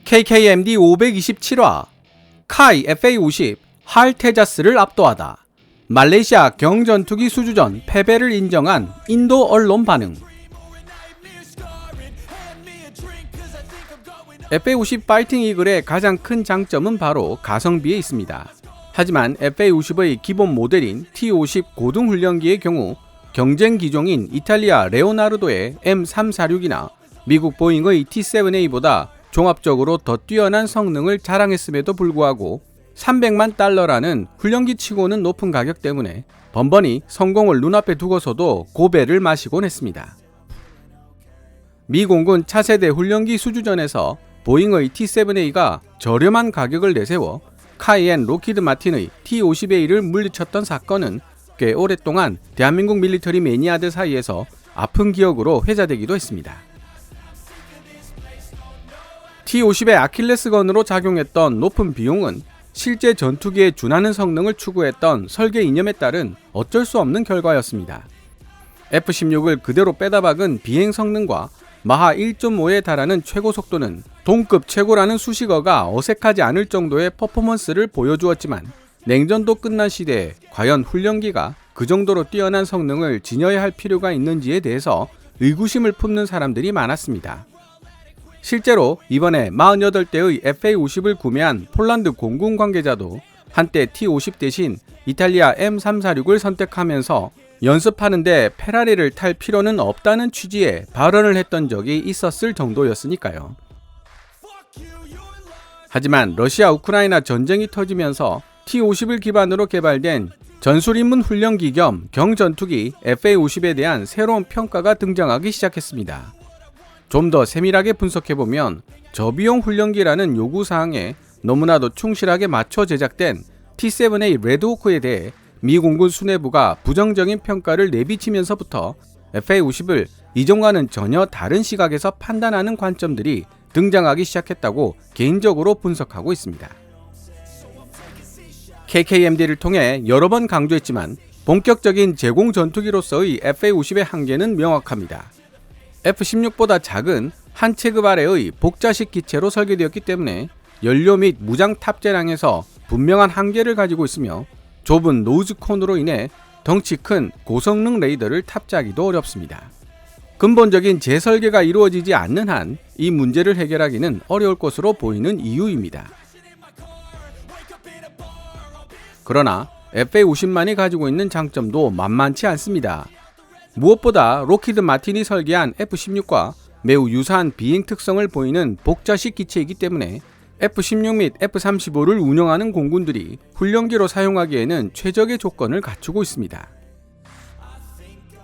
KKMD 527화 카이 FA50 할 테자스를 압도하다. 말레이시아 경전투기 수주전 패배를 인정한 인도 언론 반응. FA50 파이팅 이글의 가장 큰 장점은 바로 가성비에 있습니다. 하지만 FA50의 기본 모델인 T50 고등훈련기의 경우 경쟁 기종인 이탈리아 레오나르도의 M346이나 미국 보잉의 T7A보다 종합적으로 더 뛰어난 성능을 자랑했음에도 불구하고 300만 달러라는 훈련기 치고는 높은 가격 때문에 번번이 성공을 눈앞에 두고서도 고배를 마시곤 했습니다. 미 공군 차세대 훈련기 수주전에서 보잉의 T7A가 저렴한 가격을 내세워 카이 앤 록히드 마틴의 T50A를 물리쳤던 사건은 꽤 오랫동안 대한민국 밀리터리 매니아들 사이에서 아픈 기억으로 회자되기도 했습니다. T50의 아킬레스건으로 작용했던 높은 비용은 실제 전투기에 준하는 성능을 추구했던 설계 이념에 따른 어쩔 수 없는 결과였습니다. F-16을 그대로 빼다 박은 비행 성능과 마하 1.5에 달하는 최고 속도는 동급 최고라는 수식어가 어색하지 않을 정도의 퍼포먼스를 보여주었지만 냉전도 끝난 시대에 과연 훈련기가 그 정도로 뛰어난 성능을 지녀야 할 필요가 있는지에 대해서 의구심을 품는 사람들이 많았습니다. 실제로 이번에 48대의 FA50을 구매한 폴란드 공군 관계자도 한때 T50 대신 이탈리아 M346을 선택하면서 연습하는데 페라리를 탈 필요는 없다는 취지의 발언을 했던 적이 있었을 정도였으니까요. 하지만 러시아 우크라이나 전쟁이 터지면서 T50을 기반으로 개발된 전술입문 훈련기 겸 경전투기 FA50에 대한 새로운 평가가 등장하기 시작했습니다. 좀 더 세밀하게 분석해보면 저비용 훈련기라는 요구사항에 너무나도 충실하게 맞춰 제작된 T7A 레드호크에 대해 미 공군 수뇌부가 부정적인 평가를 내비치면서부터 FA50을 이전과는 전혀 다른 시각에서 판단하는 관점들이 등장하기 시작했다고 개인적으로 분석하고 있습니다. KKMD를 통해 여러 번 강조했지만 본격적인 제공 전투기로서의 FA50의 한계는 명확합니다. F-16보다 작은 한 체급 아래의 복자식 기체로 설계되었기 때문에 연료 및 무장 탑재량에서 분명한 한계를 가지고 있으며 좁은 노즈콘으로 인해 덩치 큰 고성능 레이더를 탑재하기도 어렵습니다. 근본적인 재설계가 이루어지지 않는 한 이 문제를 해결하기는 어려울 것으로 보이는 이유입니다. 그러나 FA50만이 가지고 있는 장점도 만만치 않습니다. 무엇보다 록히드 마틴이 설계한 F-16과 매우 유사한 비행 특성을 보이는 복자식 기체이기 때문에 F-16 및 F-35를 운영하는 공군들이 훈련기로 사용하기에는 최적의 조건을 갖추고 있습니다.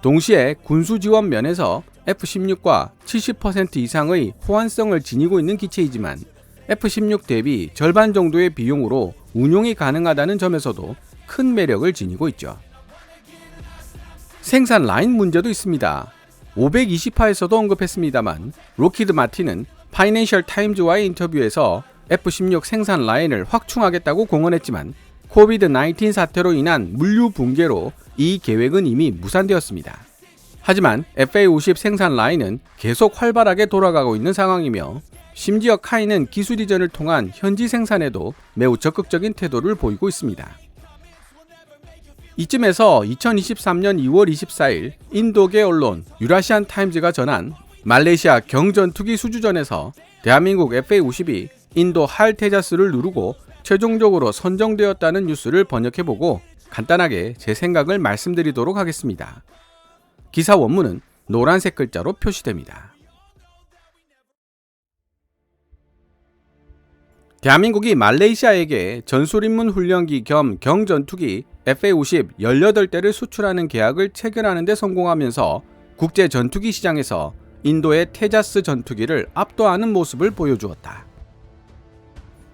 동시에 군수 지원 면에서 F-16과 70% 이상의 호환성을 지니고 있는 기체이지만 F-16 대비 절반 정도의 비용으로 운용이 가능하다는 점에서도 큰 매력을 지니고 있죠. 생산 라인 문제도 있습니다. 520화에서도 언급했습니다만 록히드 마틴은 파이낸셜 타임즈와의 인터뷰에서 F-16 생산 라인을 확충하겠다고 공언했지만 코비드-19 사태로 인한 물류 붕괴로 이 계획은 이미 무산되었습니다. 하지만 FA50 생산 라인은 계속 활발하게 돌아가고 있는 상황이며 심지어 카이는 기술 이전을 통한 현지 생산에도 매우 적극적인 태도를 보이고 있습니다. 이쯤에서 2023년 2월 24일 인도계 언론 유라시안 타임즈가 전한 말레이시아 경전투기 수주전에서 대한민국 FA50이 인도 할 테자스를 누르고 최종적으로 선정되었다는 뉴스를 번역해보고 간단하게 제 생각을 말씀드리도록 하겠습니다. 기사 원문은 노란색 글자로 표시됩니다. 대한민국이 말레이시아에게 전술입문 훈련기 겸 경전투기 FA50 18대를 수출하는 계약을 체결하는 데 성공하면서 국제 전투기 시장에서 인도의 테자스 전투기를 압도하는 모습을 보여주었다.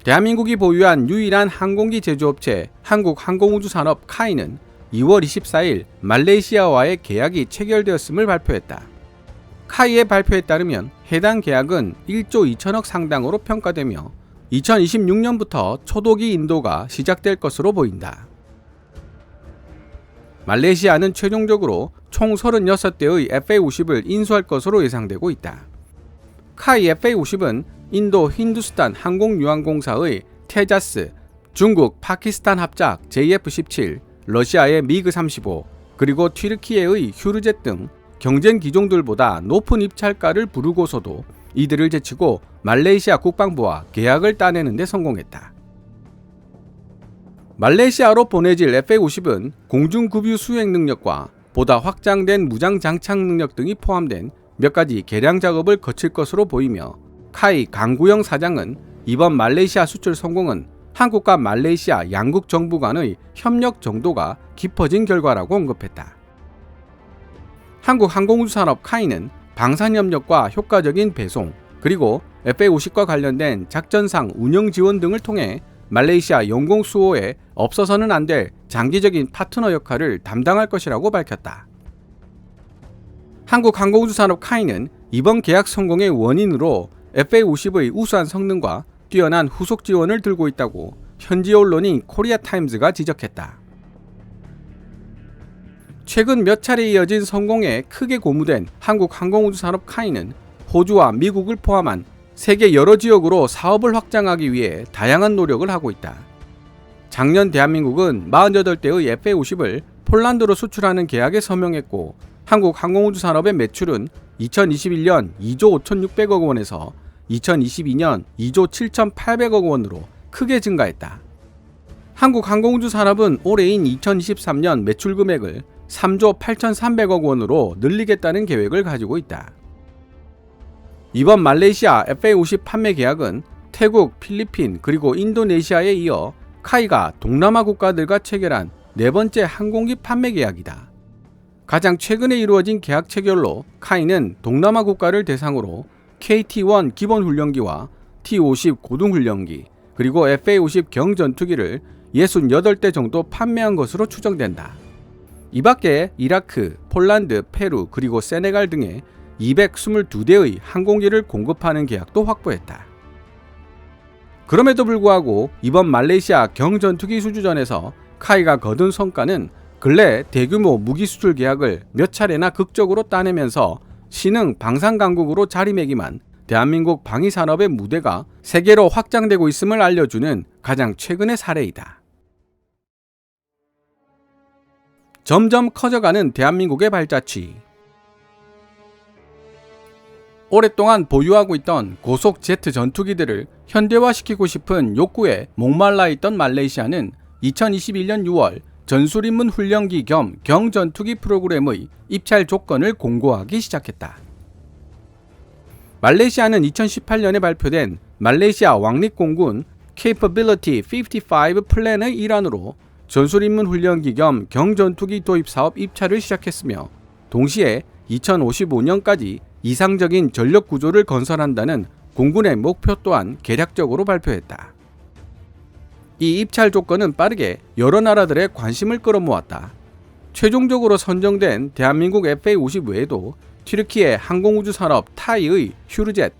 대한민국이 보유한 유일한 항공기 제조업체 한국항공우주산업 카이는 2월 24일 말레이시아와의 계약이 체결되었음을 발표했다. 카이의 발표에 따르면 해당 계약은 1조 2천억 상당으로 평가되며 2026년부터 초도기 인도가 시작될 것으로 보인다. 말레이시아는 최종적으로 총 36대의 FA50을 인수할 것으로 예상되고 있다. 카이 FA50은 인도 힌두스탄 항공유항공사의 테자스, 중국 파키스탄 합작 JF-17, 러시아의 미그-35, 그리고 튀르키예의 휴르젯 등 경쟁 기종들보다 높은 입찰가를 부르고서도 이들을 제치고 말레이시아 국방부와 계약을 따내는 데 성공했다. 말레이시아로 보내질 FA-50은 공중급유 수행 능력과 보다 확장된 무장 장착 능력 등이 포함된 몇 가지 개량 작업을 거칠 것으로 보이며, 카이 강구영 사장은 이번 말레이시아 수출 성공은 한국과 말레이시아 양국 정부 간의 협력 정도가 깊어진 결과라고 언급했다. 한국항공우주산업 카이는 방산협력과 효과적인 배송, 그리고 FA-50과 관련된 작전상 운영 지원 등을 통해 말레이시아 영공 수호에 없어서는 안 될 장기적인 파트너 역할을 담당할 것이라고 밝혔다. 한국항공우주산업 카이는 이번 계약 성공의 원인으로 FA-50의 우수한 성능과 뛰어난 후속 지원을 들고 있다고 현지 언론인 코리아타임즈가 지적했다. 최근 몇 차례 이어진 성공에 크게 고무된 한국항공우주산업 카이는 호주와 미국을 포함한 세계 여러 지역으로 사업을 확장하기 위해 다양한 노력을 하고 있다. 작년 대한민국은 48대의 FA-50을 폴란드로 수출하는 계약에 서명했고, 한국항공우주산업의 매출은 2021년 2조 5,600억 원에서 2022년 2조 7,800억 원으로 크게 증가했다. 한국항공우주산업은 올해인 2023년 매출 금액을 3조 8,300억 원으로 늘리겠다는 계획을 가지고 있다. 이번 말레이시아 FA-50 판매 계약은 태국, 필리핀, 그리고 인도네시아에 이어 카이가 동남아 국가들과 체결한 네 번째 항공기 판매 계약이다. 가장 최근에 이루어진 계약 체결로 카이는 동남아 국가를 대상으로 KT-1 기본훈련기와 T-50 고등훈련기, 그리고 FA-50 경전투기를 68대 정도 판매한 것으로 추정된다. 이 밖에 이라크, 폴란드, 페루, 그리고 세네갈 등에 222대의 항공기를 공급하는 계약도 확보했다. 그럼에도 불구하고 이번 말레이시아 경전투기 수주전에서 카이가 거둔 성과는 근래 대규모 무기 수출 계약을 몇 차례나 극적으로 따내면서 신흥 방산 강국으로 자리매김한 대한민국 방위산업의 무대가 세계로 확장되고 있음을 알려주는 가장 최근의 사례이다. 점점 커져가는 대한민국의 발자취. 오랫동안 보유하고 있던 고속 제트 전투기들을 현대화시키고 싶은 욕구에 목말라 있던 말레이시아는 2021년 6월 전술입문 훈련기 겸 경전투기 프로그램의 입찰 조건을 공고하기 시작했다. 말레이시아는 2018년에 발표된 말레이시아 왕립공군 Capability 55 플랜의 일환으로 전술입문 훈련기 겸 경전투기 도입 사업 입찰을 시작했으며, 동시에 2055년까지 이상적인 전력 구조를 건설한다는 공군의 목표 또한 개략적으로 발표했다. 이 입찰 조건은 빠르게 여러 나라들의 관심을 끌어모았다. 최종적으로 선정된 대한민국 FA-50 외에도 튀르키예 항공우주산업 타이의 휴르젯,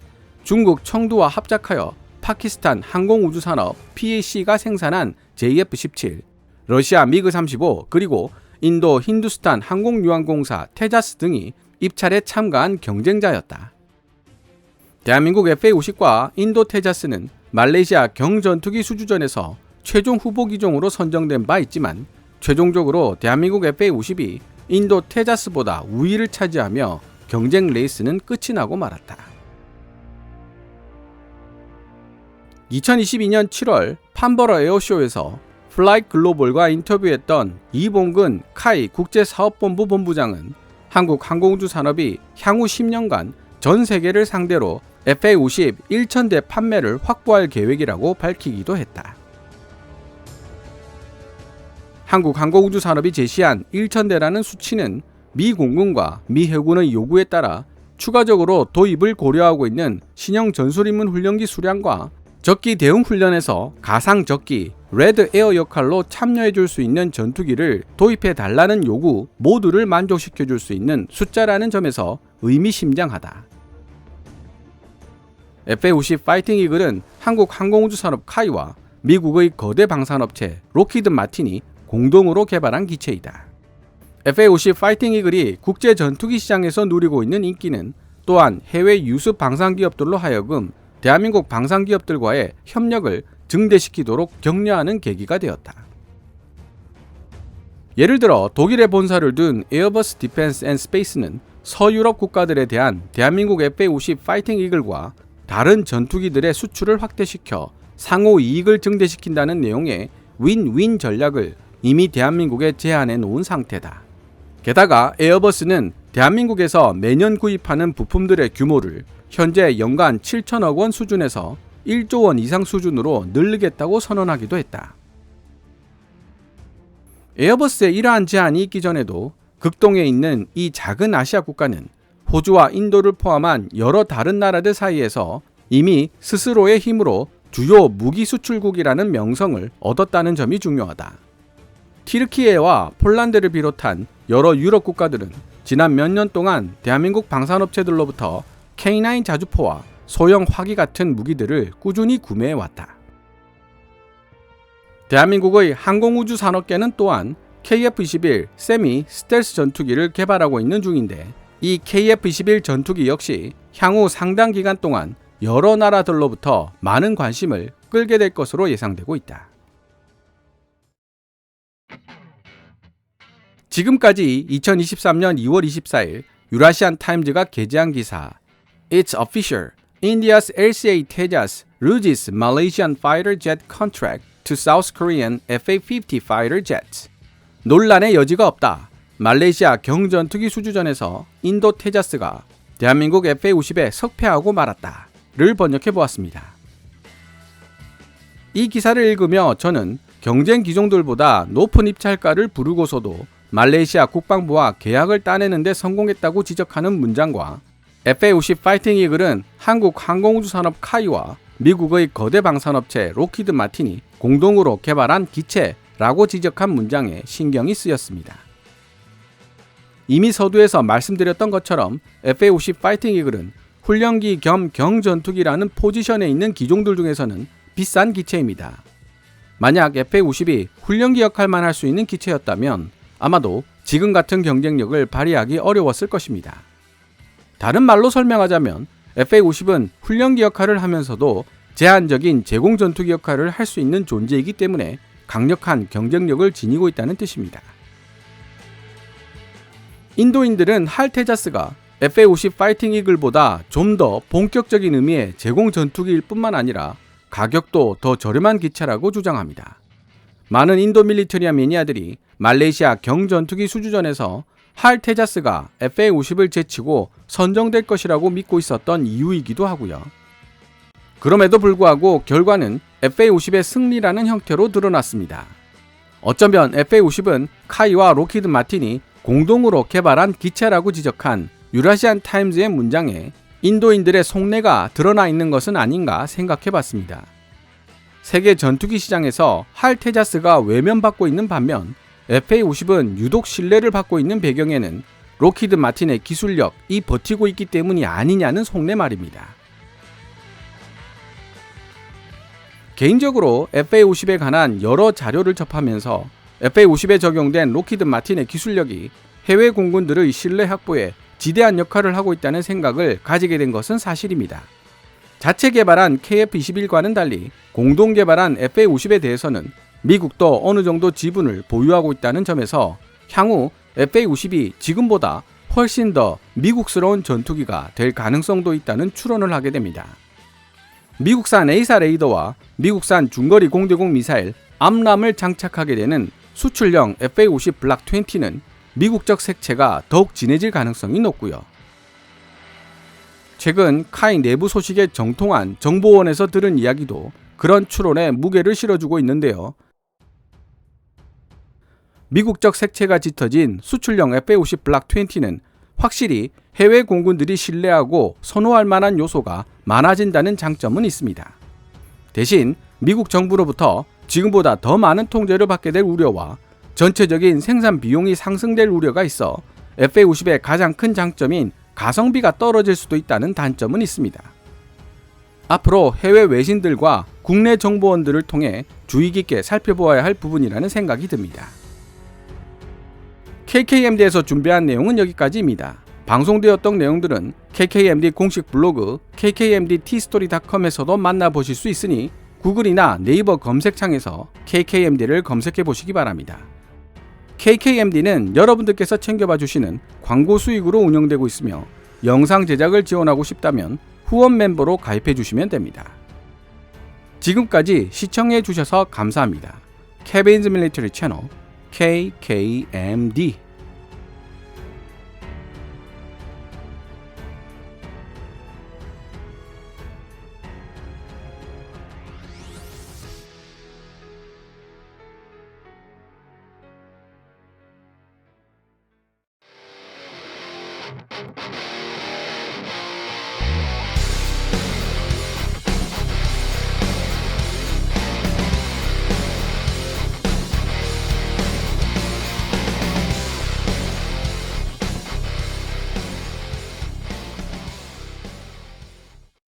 중국 청두와 합작하여 파키스탄 항공우주산업 PAC가 생산한 JF-17, 러시아 미그-35, 그리고 인도 힌두스탄 항공유항공사 테자스 등이 입찰에 참가한 경쟁자였다. 대한민국 FA-50과 인도 테자스는 말레이시아 경전투기 수주전에서 최종 후보 기종으로 선정된 바 있지만, 최종적으로 대한민국 FA-50이 인도 테자스보다 우위를 차지하며 경쟁 레이스는 끝이 나고 말았다. 2022년 7월 판버러 에어쇼에서 플라이 글로벌과 인터뷰했던 이봉근 카이 국제사업본부 본부장은 한국 항공우주 산업이 향후 10년간 전 세계를 상대로 FA-50 1,000대 판매를 확보할 계획이라고 밝히기도 했다. 한국 항공우주 산업이 제시한 1,000대라는 수치는 미 공군과 미 해군의 요구에 따라 추가적으로 도입을 고려하고 있는 신형 전술입문 훈련기 수량과 적기 대응 훈련에서 가상 적기 레드 에어 역할로 참여해 줄 수 있는 전투기를 도입해 달라는 요구 모두를 만족시켜 줄 수 있는 숫자라는 점에서 의미심장하다. FA-50 파이팅 이글은 한국 항공우주 산업 카이와 미국의 거대 방산업체 록히드 마틴이 공동으로 개발한 기체이다. FA-50 파이팅 이글이 국제 전투기 시장에서 누리고 있는 인기는 또한 해외 유수 방산 기업들로 하여금 대한민국 방산기업들과의 협력을 증대시키도록 격려하는 계기가 되었다. 예를 들어 독일에 본사를 둔 에어버스 디펜스 앤 스페이스는 서유럽 국가들에 대한 대한민국 FA-50 파이팅 이글과 다른 전투기들의 수출을 확대시켜 상호 이익을 증대시킨다는 내용의 윈윈 전략을 이미 대한민국에 제안해 놓은 상태다. 게다가 에어버스는 대한민국에서 매년 구입하는 부품들의 규모를 현재 연간 7천억 원 수준에서 1조 원 이상 수준으로 늘리겠다고 선언하기도 했다. 에어버스의 이러한 제안이 있기 전에도 극동에 있는 이 작은 아시아 국가는 호주와 인도를 포함한 여러 다른 나라들 사이에서 이미 스스로의 힘으로 주요 무기 수출국이라는 명성을 얻었다는 점이 중요하다. 티르키예와 폴란드를 비롯한 여러 유럽 국가들은 지난 몇 년 동안 대한민국 방산업체들로부터 K9 자주포와 소형 화기 같은 무기들을 꾸준히 구매해왔다. 대한민국의 항공우주 산업계는 또한 KF-21 세미 스텔스 전투기를 개발하고 있는 중인데 이 KF-21 전투기 역시 향후 상당 기간 동안 여러 나라들로부터 많은 관심을 끌게 될 것으로 예상되고 있다. 지금까지 2023년 2월 24일 유라시안 타임즈가 게재한 기사 It's official. India's LCA Tejas loses Malaysian fighter jet contract to South Korean FA-50 fighter jets. 논란의 여지가 없다. 말레이시아 경전투기 수주전에서 인도 테자스가 대한민국 FA-50에 석패하고 말았다. 를 번역해 보았습니다. 이 기사를 읽으며 저는 경쟁 기종들보다 높은 입찰가를 부르고서도 말레이시아 국방부와 계약을 따내는 데 성공했다고 지적하는 문장과 FA-50 파이팅 이글은 한국 항공우주산업 카이와 미국의 거대 방산업체 로키드 마틴이 공동으로 개발한 기체라고 지적한 문장에 신경이 쓰였습니다. 이미 서두에서 말씀드렸던 것처럼 FA-50 파이팅 이글은 훈련기 겸 경전투기라는 포지션에 있는 기종들 중에서는 비싼 기체입니다. 만약 FA-50이 훈련기 역할만 할 수 있는 기체였다면 아마도 지금 같은 경쟁력을 발휘하기 어려웠을 것입니다. 다른 말로 설명하자면 FA-50은 훈련기 역할을 하면서도 제한적인 제공 전투기 역할을 할 수 있는 존재이기 때문에 강력한 경쟁력을 지니고 있다는 뜻입니다. 인도인들은 할 테자스가 FA-50 파이팅 이글보다 좀 더 본격적인 의미의 제공 전투기일 뿐만 아니라 가격도 더 저렴한 기체라고 주장합니다. 많은 인도 밀리터리아 매니아들이 말레이시아 경전투기 수주전에서 할 테자스가 FA-50을 제치고 선정될 것이라고 믿고 있었던 이유이기도 하고요. 그럼에도 불구하고 결과는 FA-50의 승리라는 형태로 드러났습니다. 어쩌면 FA-50은 카이와 로키드 마틴이 공동으로 개발한 기체라고 지적한 유라시안 타임즈의 문장에 인도인들의 속내가 드러나 있는 것은 아닌가 생각해봤습니다. 세계 전투기 시장에서 할 테자스가 외면받고 있는 반면 FA-50은 유독 신뢰를 받고 있는 배경에는 로키드 마틴의 기술력이 버티고 있기 때문이 아니냐는 속내 말입니다. 개인적으로 FA-50에 관한 여러 자료를 접하면서 FA-50에 적용된 로키드 마틴의 기술력이 해외 공군들의 신뢰 확보에 지대한 역할을 하고 있다는 생각을 가지게 된 것은 사실입니다. 자체 개발한 KF-21과는 달리 공동 개발한 FA-50에 대해서는 미국도 어느 정도 지분을 보유하고 있다는 점에서 향후 FA-50이 지금보다 훨씬 더 미국스러운 전투기가 될 가능성도 있다는 추론을 하게 됩니다. 미국산 에이사 레이더와 미국산 중거리 공대공 미사일 암람을 장착하게 되는 수출형 FA-50 블락 20는 미국적 색채가 더욱 진해질 가능성이 높고요. 최근 카이 내부 소식에 정통한 정보원에서 들은 이야기도 그런 추론에 무게를 실어주고 있는데요. 미국적 색채가 짙어진 수출형 FA-50 블락 20는 확실히 해외 공군들이 신뢰하고 선호할 만한 요소가 많아진다는 장점은 있습니다. 대신 미국 정부로부터 지금보다 더 많은 통제를 받게 될 우려와 전체적인 생산 비용이 상승될 우려가 있어 FA-50의 가장 큰 장점인 가성비가 떨어질 수도 있다는 단점은 있습니다. 앞으로 해외 외신들과 국내 정보원들을 통해 주의 깊게 살펴보아야 할 부분이라는 생각이 듭니다. KKMD에서 준비한 내용은 여기까지입니다. 방송되었던 내용들은 KKMD 공식 블로그 kkmdtstory.com에서도 만나보실 수 있으니 구글이나 네이버 검색창에서 KKMD를 검색해 보시기 바랍니다. KKMD는 여러분들께서 챙겨봐 주시는 광고 수익으로 운영되고 있으며 영상 제작을 지원하고 싶다면 후원 멤버로 가입해 주시면 됩니다. 지금까지 시청해 주셔서 감사합니다. 케빈즈 밀리터리 채널 KKMD